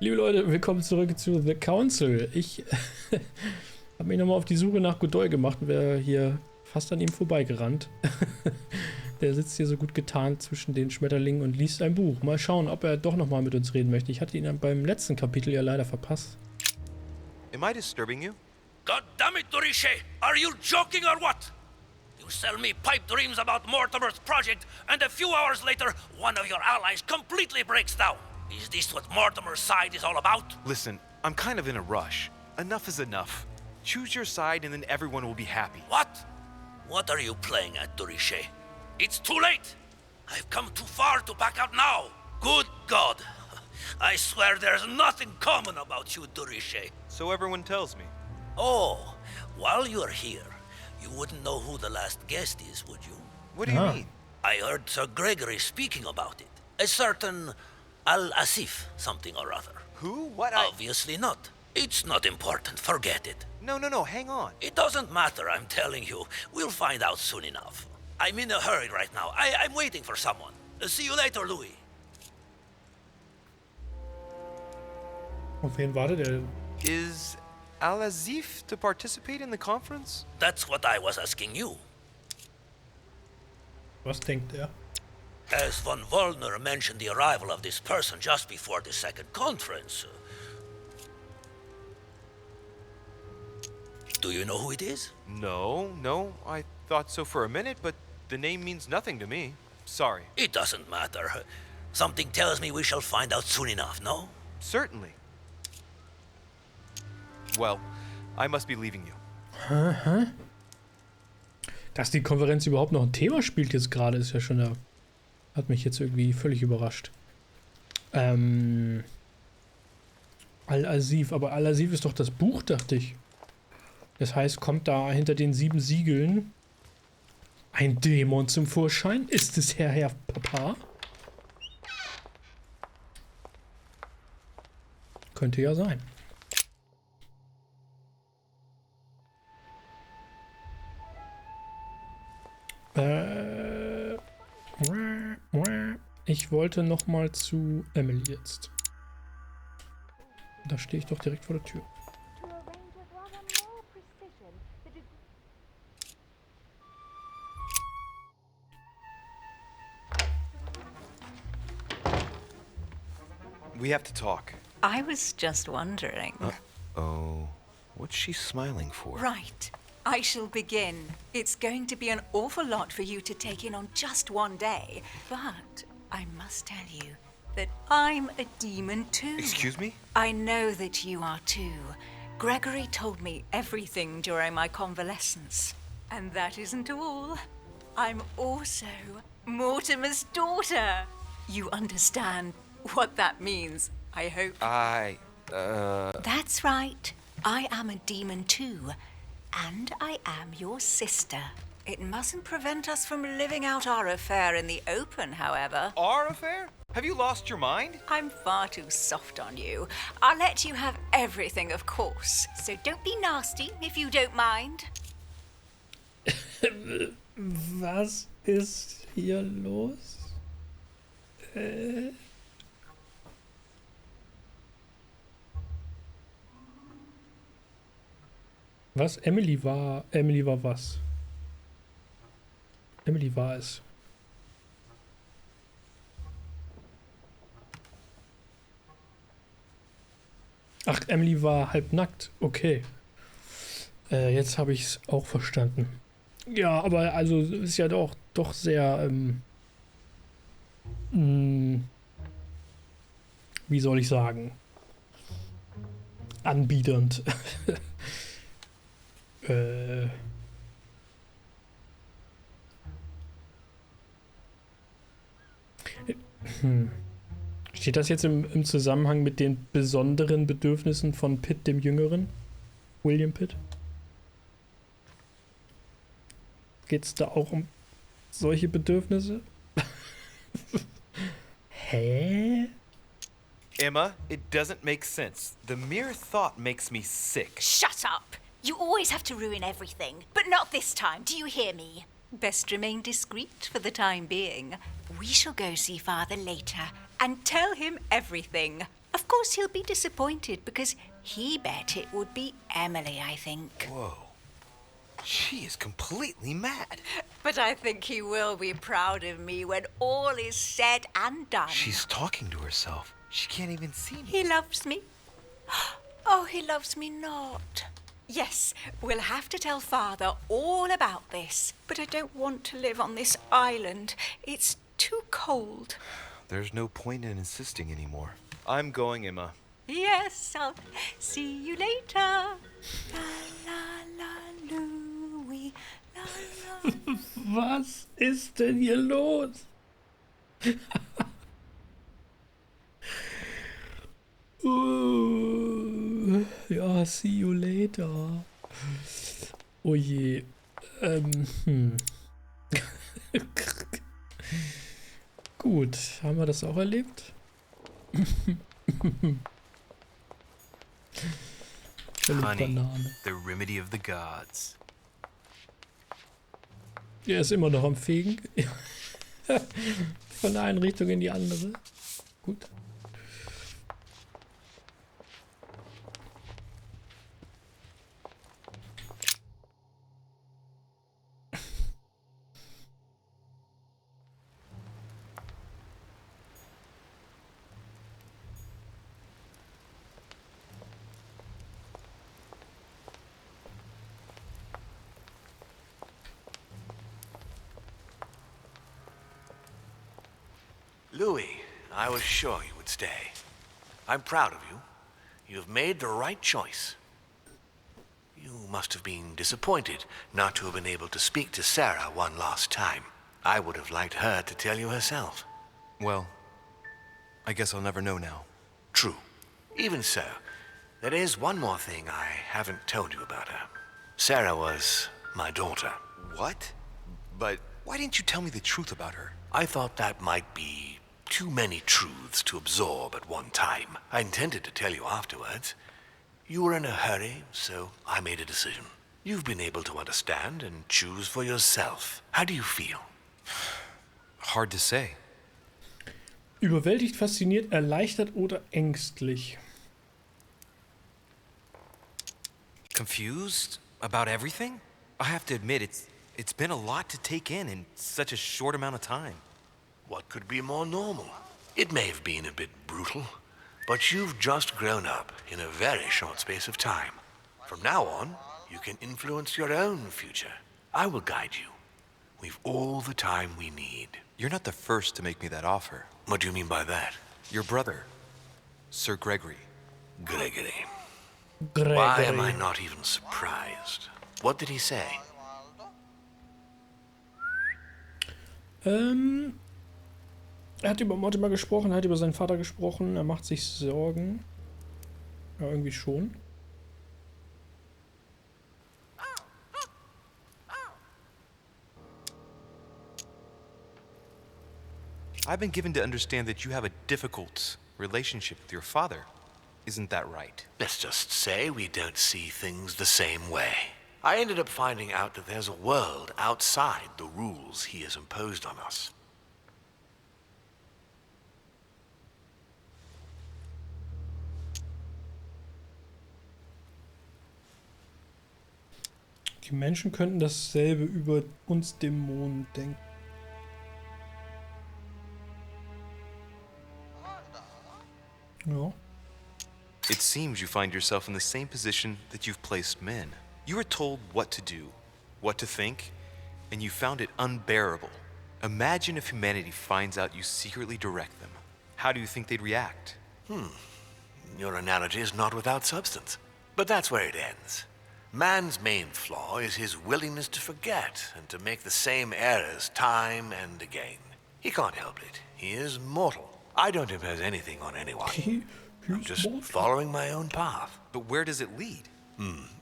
Liebe Leute, willkommen zurück zu The Council. Ich habe mich nochmal auf die Suche nach Godoy gemacht und wäre hier fast an ihm vorbeigerannt. Der sitzt hier so gut getarnt zwischen den Schmetterlingen und liest ein Buch. Mal schauen, ob er doch nochmal mit uns reden möchte. Ich hatte ihn beim letzten Kapitel ja leider verpasst. Am I disturbing you? God damn it, Richet! Are you joking or what? You sell me pipe dreams about Mortimer's project, and a few hours later, one of your allies completely breaks down. Is this what Mortimer's side is all about? Listen, I'm kind of in a rush. Enough is enough. Choose your side and then everyone will be happy. What? What are you playing at, Richet? It's too late! I've come too far to back out now! Good God! I swear there's nothing common about you, Richet. So everyone tells me. Oh, while you're here, you wouldn't know who the last guest is, would you? What do you mean? I heard Sir Gregory speaking about it. A certain Al-Asif something or other. Who? What? Obviously not. It's not important, forget it. No, hang on. It doesn't matter, I'm telling you. We'll find out soon enough. I'm in a hurry right now. I'm waiting for someone. See you later, Louis. Auf wen wartet er? Is Al-Azif to participate in the conference? That's what I was asking you. Was denkt er? As von Wollner mentioned the arrival of this person just before the second conference. Do you know who it is? No. I thought so for a minute, but the name means nothing to me. Sorry. It doesn't matter. Something tells me we shall find out soon enough, no? Certainly. Well, I must be leaving you. Dass die Konferenz überhaupt noch ein Thema spielt jetzt gerade, ist ja schon da. Hat mich jetzt irgendwie völlig überrascht. Al-Asif, aber Al-Asif ist doch das Buch, dachte ich. Das heißt, kommt da hinter den 7 Siegeln ein Dämon zum Vorschein? Ist es Herr Papa? Könnte ja sein. Ich wollte noch mal zu Emily jetzt. Da stehe ich doch direkt vor der Tür. We have to talk. I was just wondering. Oh, what's she smiling for? Right. I shall begin. It's going to be an awful lot for you to take in on just one day, but I must tell you that I'm a demon too. Excuse me? I know that you are too. Gregory told me everything during my convalescence. And that isn't all. I'm also Mortimer's daughter. You understand what that means, I hope. That's right. I am a demon too. And I am your sister. It mustn't prevent us from living out our affair in the open, however. Our affair? Have you lost your mind? I'm far too soft on you. I'll let you have everything, of course. So don't be nasty, if you don't mind. Was ist hier los? Was? Emily war was? Emily war es. Ach, Emily war halbnackt. Okay. Jetzt habe ich es auch verstanden. Ja, aber also ist ja doch sehr, wie soll ich sagen? Anbiedernd. Steht das jetzt im Zusammenhang mit den besonderen Bedürfnissen von Pitt dem Jüngeren? William Pitt? Geht es da auch um solche Bedürfnisse? Hä? Emma, it doesn't make sense. The mere thought makes me sick. Shut up! You always have to ruin everything. But not this time, do you hear me? Best remain discreet for the time being. We shall go see Father later and tell him everything. Of Of course, he'll be disappointed because he bet it would be Emily, I think. Whoa. She is completely mad. But I think he will be proud of me when all is said and done. She's talking to herself. She can't even see me. He loves me. Oh, he loves me not. Yes, we'll have to tell Father all about this. But I don't want to live on this island. It's too cold. There's no point in insisting anymore. I'm going, Emma. Yes, I'll see you later. La la la Louis, la la. Was ist denn hier los? Ja, see you later. Oh je. Gut, haben wir das auch erlebt? Honey, Banane. the remedy of the gods. Er ist immer noch am Fegen. Von der einen Richtung in die andere. Gut. Louis, I was sure you would stay. I'm proud of you. You've made the right choice. You must have been disappointed not to have been able to speak to Sarah one last time. I would have liked her to tell you herself. Well, I guess I'll never know now. True. Even so, there is one more thing I haven't told you about her. Sarah was my daughter. What? But why didn't you tell me the truth about her? I thought that might be too many truths to absorb at one time. I intended to tell you afterwards. You were in a hurry, so I made a decision. You've been able to understand and choose for yourself. How do you feel? Hard to say. Überwältigt, fasziniert, erleichtert oder ängstlich? Confused about everything? I have to admit, it's been a lot to take in such a short amount of time. What could be more normal? It may have been a bit brutal, but you've just grown up in a very short space of time. From now on, you can influence your own future. I will guide you. We've all the time we need. You're not the first to make me that offer. What do you mean by that? Your brother, Sir Gregory. Gregory. Gregory. Why am I not even surprised? What did he say? Er hat über Mortimer gesprochen, er hat über seinen Vater gesprochen, er macht sich Sorgen. Ja, irgendwie schon. I've been given to understand that you have a difficult relationship with your father. Isn't that right? Let's just say we don't see things the same way. I ended up finding out that there's a world outside the rules he has imposed on us. Die Menschen könnten dasselbe über uns Dämonen denken. Ja. It seems you find yourself in the same position that you've placed men. You were told what to do, what to think, and you found it unbearable. Imagine if humanity finds out you secretly direct them. How do you think they'd react? Your analogy is not without substance. But that's where it ends. Man's main flaw is his willingness to forget and to make the same errors time and again. He can't help it. He is mortal. I don't impose anything on anyone. I'm just following my own path. But where does it lead?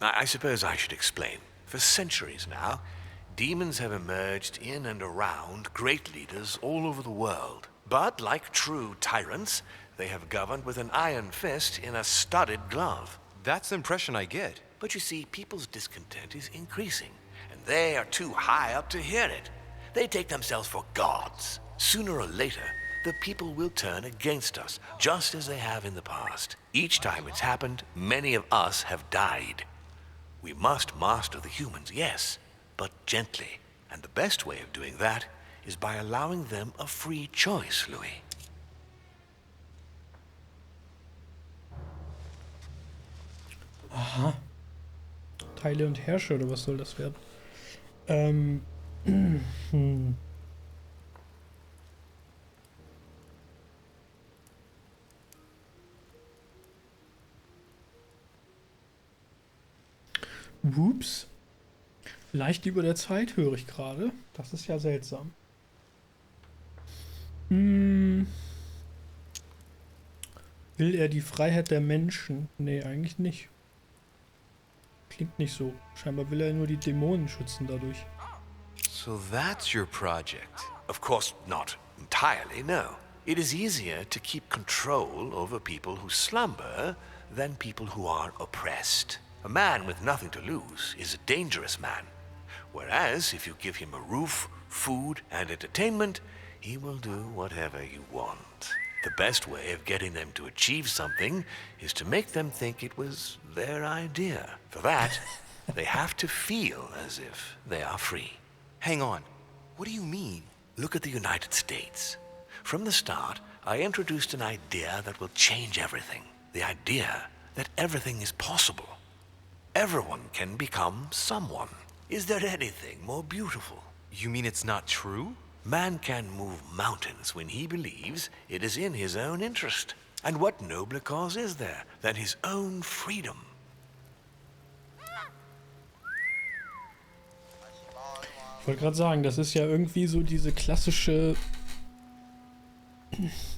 I suppose I should explain. For centuries now, demons have emerged in and around great leaders all over the world. But like true tyrants, they have governed with an iron fist in a studded glove. That's the impression I get. But you see, people's discontent is increasing, and they are too high up to hear it. They take themselves for gods. Sooner or later, the people will turn against us, just as they have in the past. Each time it's happened, many of us have died. We must master the humans, yes, but gently. And the best way of doing that is by allowing them a free choice, Louis. Aha. Teile und Herrscher, oder was soll das werden? Ups. Leicht über der Zeit höre ich gerade. Das ist ja seltsam. Will er die Freiheit der Menschen? Nee, eigentlich nicht. Klingt nicht so. Scheinbar will er nur die Dämonen schützen dadurch. So that's your project. Of course not entirely, no. It is easier to keep control over people who slumber than people who are oppressed. A man with nothing to lose is a dangerous man. Whereas, if you give him a roof, food, and entertainment, he will do whatever you want. The best way of getting them to achieve something is to make them think it was their idea. For that, they have to feel as if they are free. Hang on. What do you mean? Look at the United States. From the start, I introduced an idea that will change everything. The idea that everything is possible. Everyone can become someone. Is there anything more beautiful? You mean it's not true? Man can move mountains when he believes it is in his own interest. And what nobler cause is there than his own freedom? Ich wollte gerade sagen, das ist ja irgendwie so diese klassische,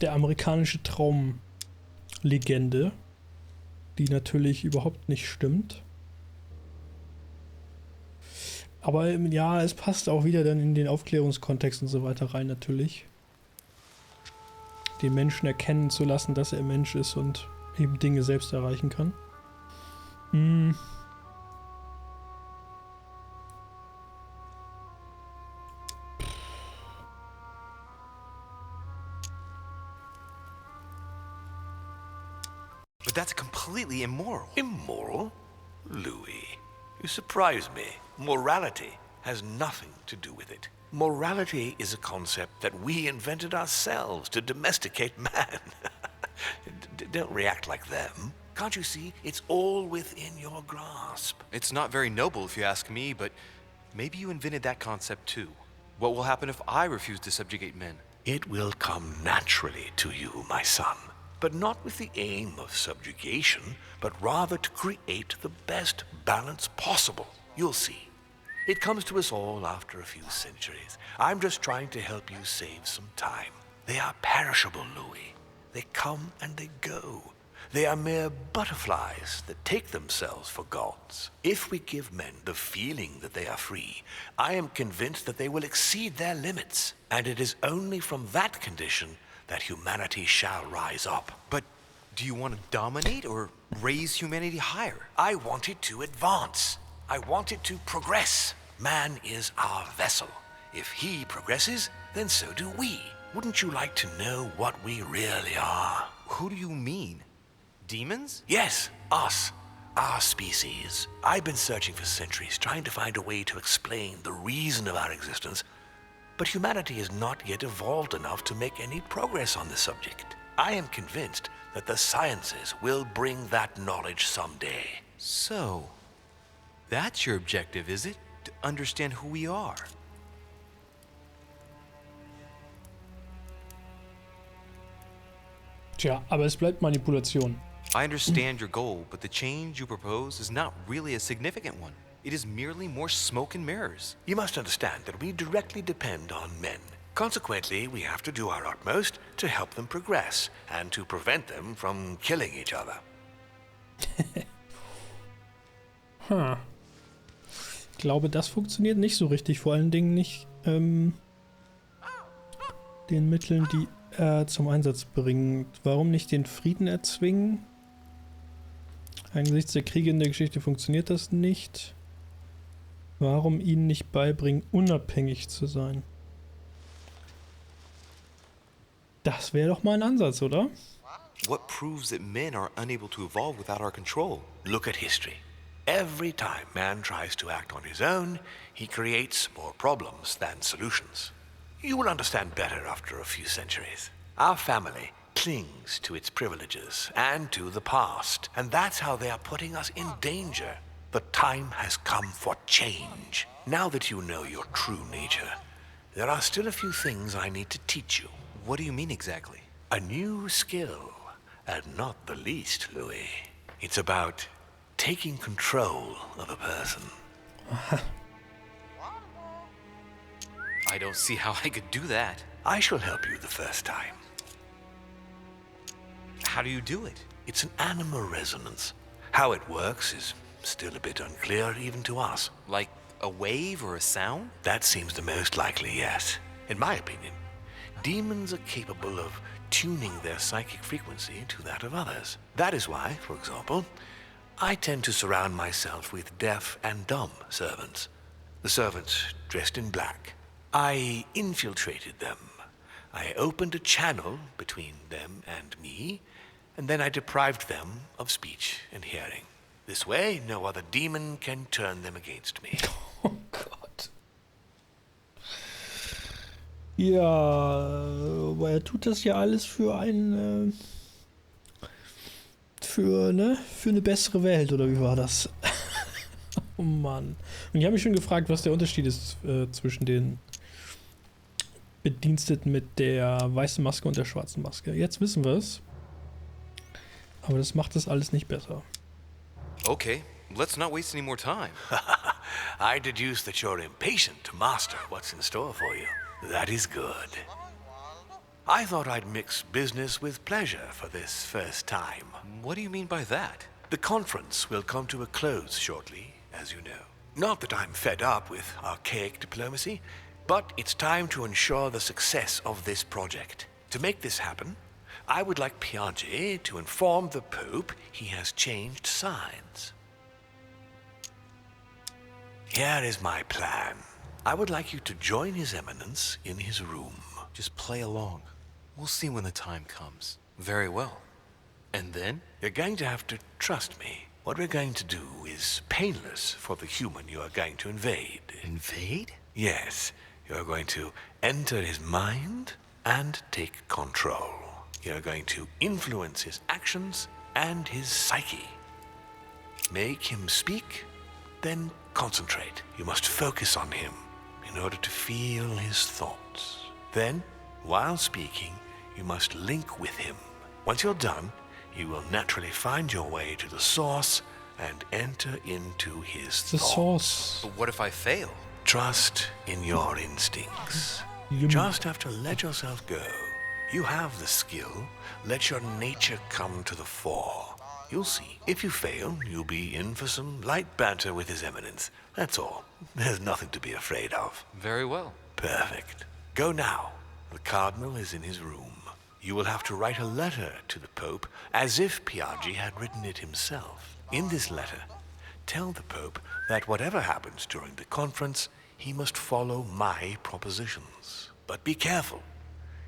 der amerikanische Traumlegende, die natürlich überhaupt nicht stimmt. Aber ja, es passt auch wieder dann in den Aufklärungskontext und so weiter rein natürlich. Den Menschen erkennen zu lassen, dass er Mensch ist und eben Dinge selbst erreichen kann. But that's completely immoral. Immoral? Louis, you surprise me. Morality has nothing to do with it. Morality is a concept that we invented ourselves to domesticate man. Don't react like them. Can't you see? It's all within your grasp. It's not very noble if you ask me, but maybe you invented that concept too. What will happen if I refuse to subjugate men? It will come naturally to you, my son. But not with the aim of subjugation, but rather to create the best balance possible. You'll see. It comes to us all after a few centuries. I'm just trying to help you save some time. They are perishable, Louis. They come and they go. They are mere butterflies that take themselves for gods. If we give men the feeling that they are free, I am convinced that they will exceed their limits. And it is only from that condition that humanity shall rise up. But do you want to dominate or raise humanity higher? I want it to advance. I want it to progress. Man is our vessel. If he progresses, then so do we. Wouldn't you like to know what we really are? Who do you mean? Demons? Yes, us. Our species. I've been searching for centuries, trying to find a way to explain the reason of our existence. But humanity has not yet evolved enough to make any progress on the subject. I am convinced that the sciences will bring that knowledge someday. So, that's your objective, is it? To understand who we are. Tja, aber es bleibt Manipulation. I understand your goal, but the change you propose is not really a significant one. It is merely more smoke and mirrors. You must understand that we directly depend on men. Consequently, we have to do our utmost to help them progress and to prevent them from killing each other. Ich glaube, das funktioniert nicht so richtig. Vor allen Dingen nicht den Mitteln, die er zum Einsatz bringt. Warum nicht den Frieden erzwingen? Angesichts der Kriege in der Geschichte funktioniert das nicht. Warum ihnen nicht beibringen, unabhängig zu sein? Das wäre doch mal ein Ansatz, oder? What proves that men are unable to evolve without our control? Look at history. Every time man tries to act on his own, he creates more problems than solutions. You will understand better after a few centuries. Our family clings to its privileges and to the past, and that's how they are putting us in danger. The time has come for change. Now that you know your true nature, there are still a few things I need to teach you. What do you mean exactly? A new skill, and not the least, Louis. It's about taking control of a person. I don't see how I could do that. I shall help you the first time. How do you do it? It's an animal resonance. How it works is still a bit unclear even to us. Like a wave or a sound? That seems the most likely, yes. In my opinion, demons are capable of tuning their psychic frequency to that of others. That is why, for example, I tend to surround myself with deaf and dumb servants. The servants dressed in black. I infiltrated them. I opened a channel between them and me, and then I deprived them of speech and hearing. This way, no other demon can turn them against me. Oh Gott. Ja, aber er tut das ja alles für ein, für eine bessere Welt, oder wie war das? Oh Mann. Und ich habe mich schon gefragt, was der Unterschied ist zwischen den Bediensteten mit der weißen Maske und der schwarzen Maske. Jetzt wissen wir es. Aber das macht das alles nicht besser. Okay, let's not waste any more time. I deduce that you're impatient to master what's in store for you. That is good. I thought I'd mix business with pleasure for this first time. What do you mean by that? The conference will come to a close shortly, as you know. Not that I'm fed up with archaic diplomacy, but it's time to ensure the success of this project. To make this happen, I would like Piaget to inform the Pope he has changed sides. Here is my plan. I would like you to join His Eminence in his room. Just play along. We'll see when the time comes. Very well. And then? You're going to have to trust me. What we're going to do is painless for the human you are going to invade. Invade? Yes. You're going to enter his mind and take control. You're going to influence his actions and his psyche. Make him speak, then concentrate. You must focus on him in order to feel his thoughts. Then, while speaking, you must link with him. Once you're done, you will naturally find your way to the source and enter into his The thoughts. source. But what if I fail? Trust in your instincts. You just have to let yourself go. You have the skill. Let your nature come to the fore. You'll see. If you fail, you'll be in for some light banter with His Eminence. That's all. There's nothing to be afraid of. Very well. Perfect. Go now. The Cardinal is in his room. You will have to write a letter to the Pope as if Piaget had written it himself. In this letter, tell the Pope that whatever happens during the conference, he must follow my propositions. But be careful.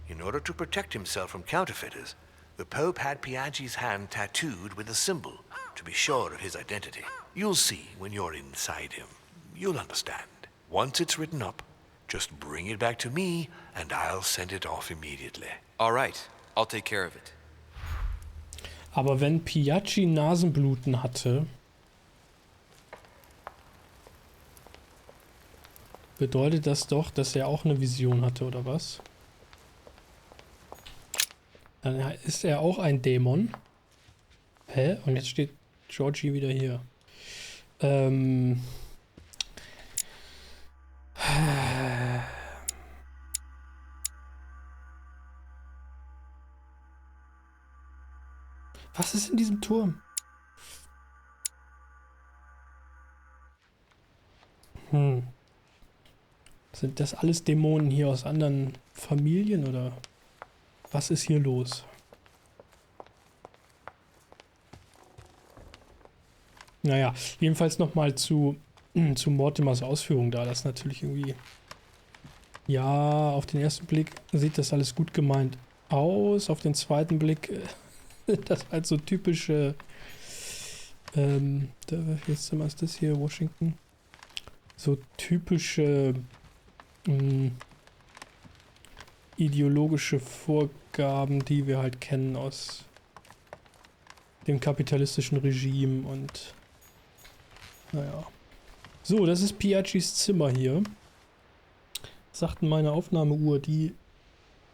In order to protect himself from counterfeiters, the Pope had Piaget's hand tattooed with a symbol to be sure of his identity. You'll see when you're inside him. You'll understand. Once it's written up, just bring it back to me and I'll send it off immediately. All right, I'll take care of it. Aber wenn Piaget Nasenbluten hatte, bedeutet das doch, dass er auch eine Vision hatte, oder was? Dann ist er auch ein Dämon. Hä? Und jetzt steht Georgie wieder hier. Was ist in diesem Turm? Sind das alles Dämonen hier aus anderen Familien oder was ist hier los? Naja, jedenfalls nochmal zu Mortimers Ausführung da. Das ist natürlich irgendwie... Ja, auf den ersten Blick sieht das alles gut gemeint aus. Auf den zweiten Blick, das halt so typische, welches Zimmer ist das hier? Washington. So typische ideologische Vorgaben, die wir halt kennen aus dem kapitalistischen Regime und naja. So, das ist Piagis Zimmer hier. Sagten meine Aufnahmeuhr, die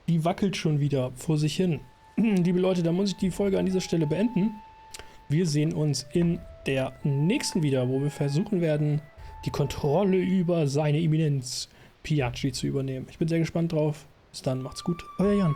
wackelt schon wieder vor sich hin. Liebe Leute, da muss ich die Folge an dieser Stelle beenden. Wir sehen uns in der nächsten wieder, wo wir versuchen werden, die Kontrolle über seine Eminenz Piaggi zu übernehmen. Ich bin sehr gespannt drauf. Bis dann, macht's gut. Euer Jan.